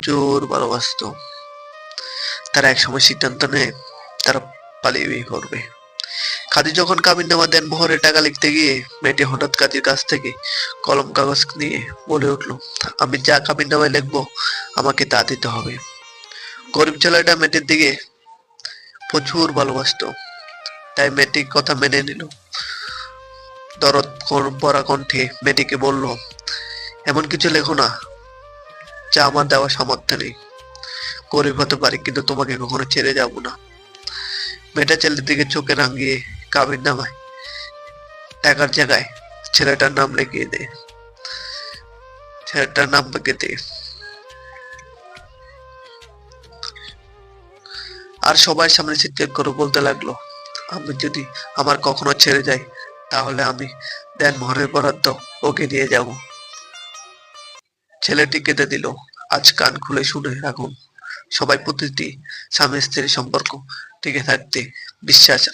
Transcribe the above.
প্রচুর ভালোবাসতো। তারা একসময় সিদ্ধান্ত নেয় তারা পালিয়ে বিয়ে করবে। কাজী যখন কাবিননামা দেন মোহরে টাকা লিখতে গিয়ে মেয়েটি হঠাৎ কাজীর কাছ থেকে কলম কাগজ নিয়ে বলে উঠলো, আমি যা কাবিননামায় লিখবো আমাকে তা দিতে হবে। গরিব ছেলেটা মেয়েটির দিকে প্রচুর ভালোবাসতো, তাই মেয়েটি কথা মেনে নিল। দরদ ভরা কণ্ঠে মেয়েটিকে বলল, এমন কিছু লেখো না যা আমার দেওয়া সামর্থ্য নেই। গরিব হতে পারি কিন্তু তোমাকে কখনো ছেড়ে যাব না। মেয়েটা ছেলের দিকে চোখে রাঙিয়ে কাবিননামায় টাকার জায়গায় ছেলেটার নাম লিখিয়ে দেয়। ছেলেটার নাম লিখে দেয়। আর সবাই সামনে চিৎকার করে বলতে লাগলো, আমি যদি আমার কখনো ছেড়ে যাই তাহলে আমি দেনমোহরের বরাদ্দ ওকে দিয়ে যাব। ছেলেটি কেঁদে দিল। আজ কান খুলে শুনে রাখুন, সবাই প্রতিটি স্বামী স্ত্রীর সম্পর্ক টিকে থাকতে বিশ্বাস